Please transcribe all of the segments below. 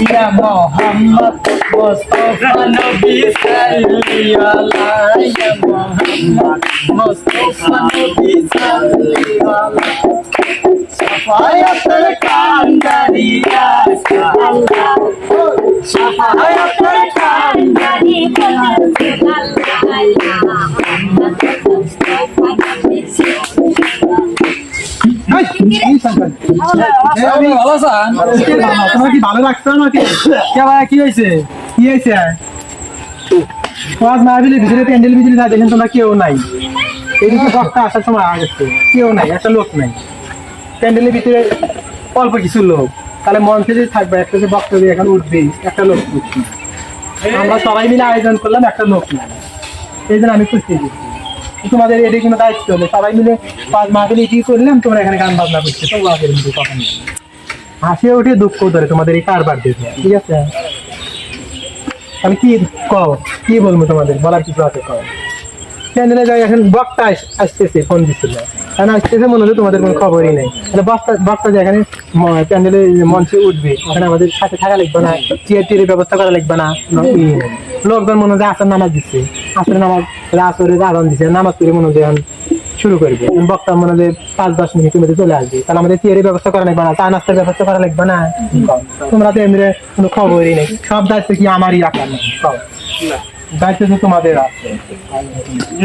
ইয়া মোহাম্মদ মুস্তাফা নবী সাল্লাল্লাহু ইয়া মোহাম্মদ মুস্তাফা নবী সাল্লাল্লাহু শাফায়াতুল কান্দারি ইয়া আল্লাহ শাফায়াতুল কান্দারি ইয়া আল্লাহ ইয়া মোহাম্মদ মুস্তাফা নবী তোমার কি ভালো লাগছে আমাকে? কি হয়েছে? কি হয়েছে? মাহফিলের ভিতরে প্যান্ডেল ভিতরে যা দেখেন তোমরা কেউ নাই। এদিকে বক্তা আসার সময় আগে কেউ নাই, একটা লোক নাই প্যান্ডেলের ভিতরে, অল্প কিছু লোক। তাহলে মঞ্চে যদি থাকবে একটা যে বক্তা দিয়ে এখন উঠবে, একটা লোক উঠছে। আমরা সবাই মিলে আয়োজন করলাম, একটা লোক নাই, এই জন্য আমি খুশি দিচ্ছি। তোমাদের এটা কোনো দায়িত্ব নেই, সবাই মিলে মাহফিলে কি করলাম, তোমরা এখানে গান বাজনা করছো, তোমাদের কিন্তু কথা নেই। হাসিয়ে উঠে দুঃখ ধরে তোমাদের এই কারবার দেখে, ঠিক আছে? আমি কি কও, কি বলবো তোমাদের, বলার কিছু আছে কও? প্যান্ডেলে যাই, এখন বক্তা আসতেছে, ফোন দিচ্ছিল, কারণ আসতেছে মনে হলো তোমাদের কোনো খবরই নেই। বক্তা যে এখানে প্যান্ডেলে মঞ্চে উঠবে, ওখানে আমাদের সাথে থাকা লাগবে না, চেয়ার টিয়ারের ব্যবস্থা করা লাগবে না। লোকজন মনে হয় আসর নামাজ দিচ্ছে, আসরে নামাজ আসরের আগান দিচ্ছে, নামাজ পড়ে মনে হয় শুরু করবে। বক্তা মনে হয় 5-10 মিনিটের মধ্যে চলে আসবে, তাহলে আমাদের চেয়ারের ব্যবস্থা করা লাগবে না, চা নাস্তার ব্যবস্থা করা লাগবে না। তোমরা তো এমনি কোনো খবরই নেই, সব দায়িত্ব কি আমারই রাখার না, সব দায়িত্ব তো তোমাদের আছে।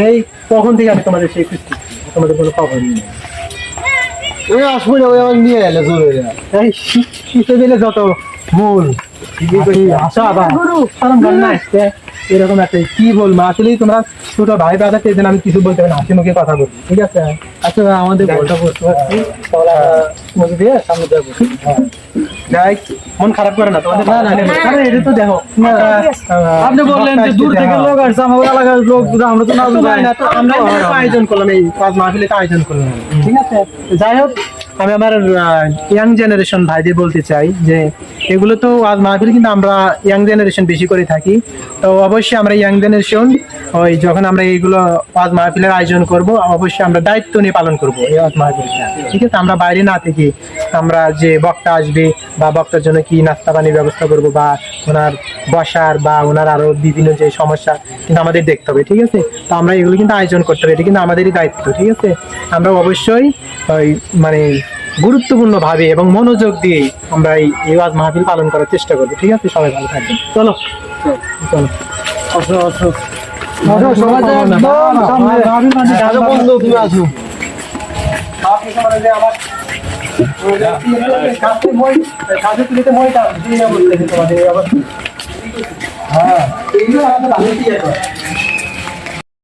এই কখন থেকে আমি তোমাদের সেই খুঁজছি, তোমাদের কোনো খবর নেই। ওই আসবো না, ওই আমার নিয়ে এলে জোরে এই শীতে দিলে যত মূল আসা আবার আসছে এরকম একটা কি বলবো। আসলেই তোমরা ছোট ভাই ব্রাদার সেই জন্য আমি কিছু বলতে পারি না, হাসি মুখে কথা বলি, ঠিক আছে? আচ্ছা আমাদের বলটা করতে পারছি, তাহলে দিয়ে সামনে যাবো। যাই, মন খারাপ করে না তোমাদের। না এটা তো দেখো, আপনি বললেন যে দূর থেকে লোক আসছে, আমাদের এলাকার লোক, আমরা তো না যাই না, তো আমরা আয়োজন করলাম, এই মাহফিলে আয়োজন করলাম, ঠিক আছে? যাই হোক, আমি আমার ইয়াং জেনারেশন ভাইদের বলতে চাই যে এগুলো তো আজ মাহফিল কিন্তু আমরা ইয়াং জেনারেশন বেশি করে থাকি, তো অবশ্যই আমরা ইয়াং জেনারেশন ওই যখন আমরা এইগুলো আজ মাহফিলের আয়োজন করব, অবশ্যই আমরা দায়িত্ব নিয়ে পালন করবো এই আজ মাহফিলটা, ঠিক আছে? আমরা বাইরে না থেকে আমরা যে বক্তা আসবে বা বক্তার জন্য কি নাস্তা পানির ব্যবস্থা করব বা ওনার বসার বা ওনার আরো বিভিন্ন যে সমস্যা কিন্তু আমাদের দেখতে হবে, ঠিক আছে? তো আমরা এগুলো কিন্তু আয়োজন করতে হবে, এটা কিন্তু আমাদেরই দায়িত্ব, ঠিক আছে? আমরা অবশ্যই ওই মানে গুরুত্বপূর্ণ ভাবে এবং মনোযোগ দিয়ে আমরা এই ওয়াজ মাহফিল পালন করার চেষ্টা করবো, ঠিক আছে? সবাই ভালো থাকবেন, চলো চলো আসো আসো বন্ধু, তুমি আসো। হ্যাঁ